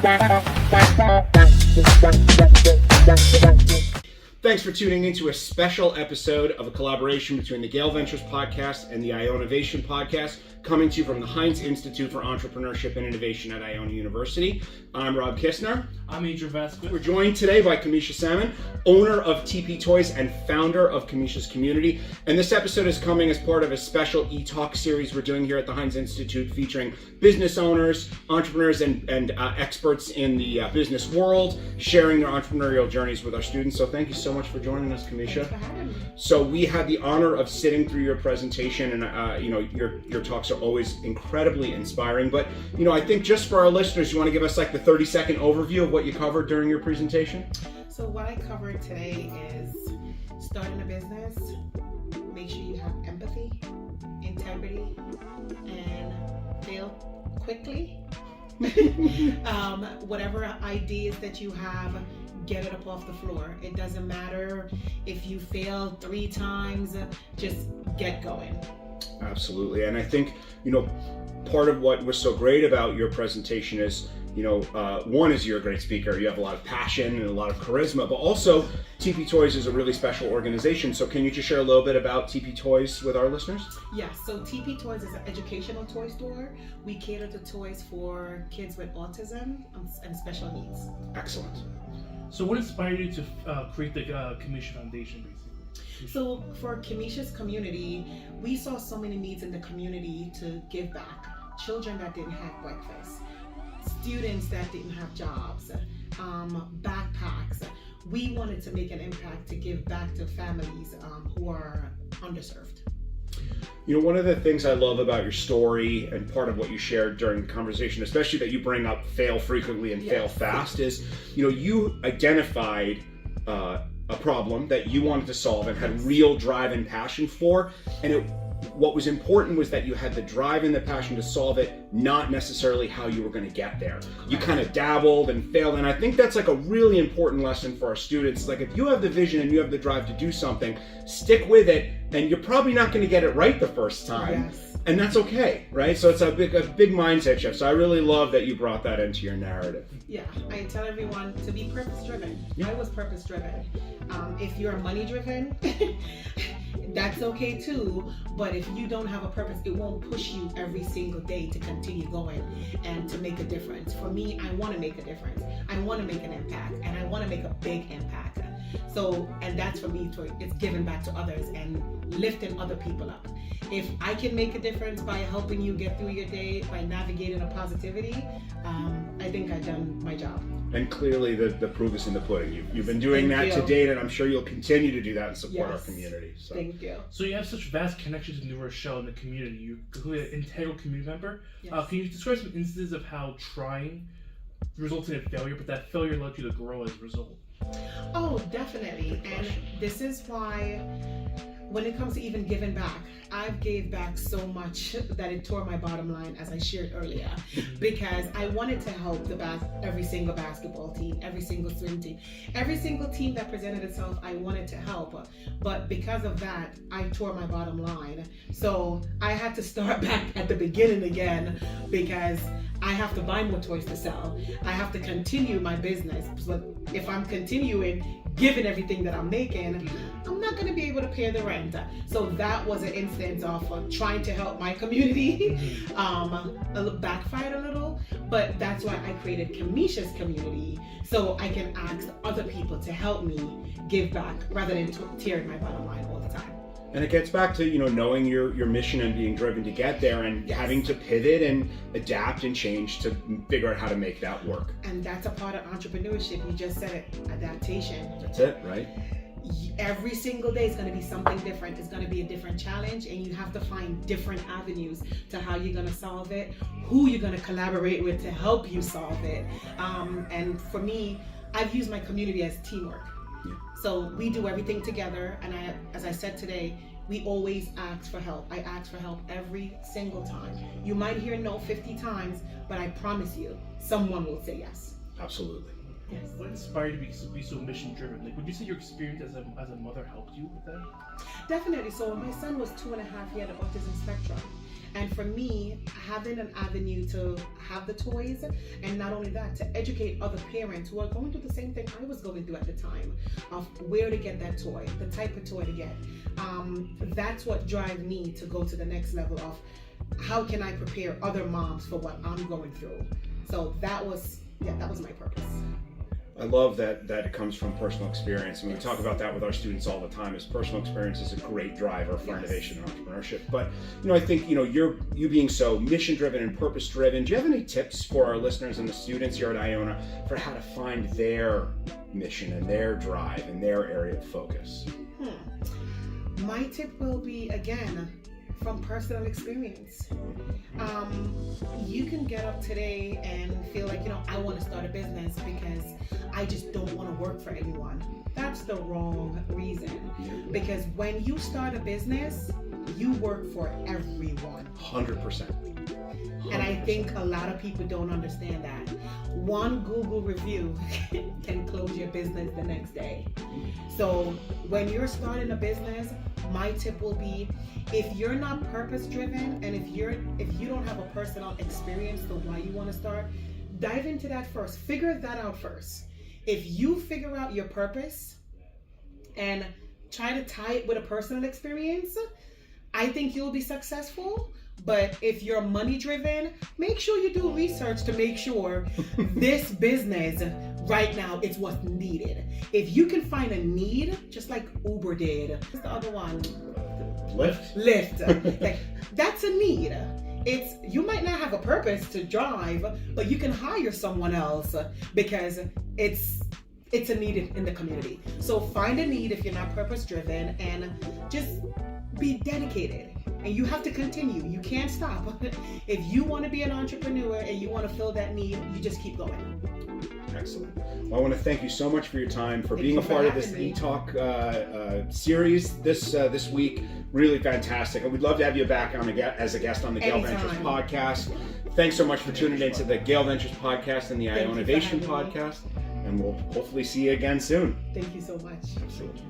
Thanks for tuning into a special episode of a collaboration between the Gale Ventures Podcast and the Ionavation Podcast, coming to you from the Heinz Institute for Entrepreneurship and Innovation at Iona University. I'm Rob Kistner. I'm Adrian Vasquez. We're joined today by Kemesha Salmon, owner of TP Toys and founder of Kemesha's Kommunity. And this episode is coming as part of a special e-talk series we're doing here at the Heinz Institute, featuring business owners, entrepreneurs, and experts in the business world, sharing their entrepreneurial journeys with our students. So thank you so much for joining us, Kemesha. Thanks for having me. So we had the honor of sitting through your presentation, and your talks are always incredibly inspiring. But I think just for our listeners, you want to give us like the 30-second overview of what you covered during your presentation? So what I covered today is starting a business. Make sure you have empathy, integrity, and fail quickly. Whatever ideas that you have, get it up off the floor. It doesn't matter if you fail 3 times, just get going. Absolutely. And I think, part of what was so great about your presentation is, one is you're a great speaker. You have a lot of passion and a lot of charisma, but also TP Toys is a really special organization. So can you just share a little bit about TP Toys with our listeners? Yes, so TP Toys is an educational toy store. We cater to toys for kids with autism and special needs. Excellent. So what inspired you to create the Kemesha Foundation, basically? So for Kemesha's Kommunity, we saw so many needs in the community to give back. Children that didn't have breakfast, students that didn't have jobs, backpacks. We wanted to make an impact to give back to families who are underserved. One of the things I love about your story and part of what you shared during the conversation, especially that you bring up fail frequently and fail fast, is, you identified a problem that you wanted to solve and had real drive and passion for. And what was important was that you had the drive and the passion to solve it, not necessarily how you were going to get there. You kind of dabbled and failed. And I think that's like a really important lesson for our students. Like, if you have the vision and you have the drive to do something, stick with it, and you're probably not going to get it right the first time. Yes. And that's okay, right? So it's a big mindset shift. So I really love that you brought that into your narrative. Yeah, I tell everyone to be purpose-driven. Yeah. I was purpose-driven. If you're money-driven, that's okay too. But if you don't have a purpose, it won't push you every single day to continue going and to make a difference. For me, I want to make a difference. I want to make an impact, and I want to make a big impact. So, and that's for me, it's giving back to others and lifting other people up. If I can make a difference by helping you get through your day, by navigating a positivity, I think I've done my job. And clearly the proof is in the pudding. You've been doing that to date, and I'm sure you'll continue to do that and support our community. So. Thank you. So you have such vast connections in Rochelle and the community. You're clearly an integral community member. Yes. Can you describe some instances of how trying resulted in failure, but that failure led you to grow as a result? Oh, definitely. And this is why when it comes to even giving back, I've gave back so much that it tore my bottom line, as I shared earlier, because I wanted to help every single basketball team, every single swim team, every single team that presented itself. I wanted to help, but because of that, I tore my bottom line. So I had to start back at the beginning again, because I have to buy more toys to sell. I have to continue my business. But if I'm continuing giving everything that I'm making, I'm not going to be able to pay the rent. So that was an instance of trying to help my community. Backfired a little, but that's why I created Kemesha's Kommunity, so I can ask other people to help me give back rather than tearing my bottom line all the time. And it gets back to, knowing your mission and being driven to get there, and having to pivot and adapt and change to figure out how to make that work. And that's a part of entrepreneurship. You just said it, adaptation. That's it, right? Every single day is going to be something different. It's going to be a different challenge, and you have to find different avenues to how you're going to solve it, who you're going to collaborate with to help you solve it. And for me, I've used my community as teamwork. So we do everything together, and as I said today, we always ask for help. I ask for help every single time. You might hear no 50 times, but I promise you, someone will say yes. Absolutely. Yes. What inspired you to be so mission driven? Like, would you say your experience as a mother helped you with that? Definitely. So my son was 2.5. He had an autism spectrum. And for me, having an avenue to have the toys, and not only that, to educate other parents who are going through the same thing I was going through at the time, of where to get that toy, the type of toy to get. That's what drives me to go to the next level of how can I prepare other moms for what I'm going through. So that was my purpose. I love that it comes from personal experience, and we talk about that with our students all the time. Is personal experience is a great driver for innovation and entrepreneurship. But I think you being so mission driven and purpose driven. Do you have any tips for our listeners and the students here at Iona for how to find their mission and their drive and their area of focus? My tip will be, again, from personal experience. You can get up today and feel like, I want to start a business because I just don't want to work for anyone. That's the wrong reason. Because when you start a business, you work for everyone. 100%. And I think a lot of people don't understand that. One Google review can close your business the next day. So when you're starting a business, my tip will be, if you're not purpose driven, and if you don't have a personal experience to why you want to start, dive into that first. Figure that out first. If you figure out your purpose and try to tie it with a personal experience, I think you'll be successful. But if you're money driven, make sure you do research to make sure this business right now is what's needed. If you can find a need, just like Uber did, what's the other one? Lyft. Like, that's a need. You might not have a purpose to drive, but you can hire someone else because it's a need in the community. So find a need if you're not purpose driven, and just be dedicated. And you have to continue. You can't stop. If you want to be an entrepreneur and you want to fill that need, you just keep going. Excellent. Well, I want to thank you so much for your time, for being a part of this e-talk series this week. Really fantastic. And we'd love to have you back as a guest on the Gale Ventures podcast. Thanks so much for tuning into the Gale Ventures podcast and the Ionavation podcast. And we'll hopefully see you again soon. Thank you so much. Absolutely.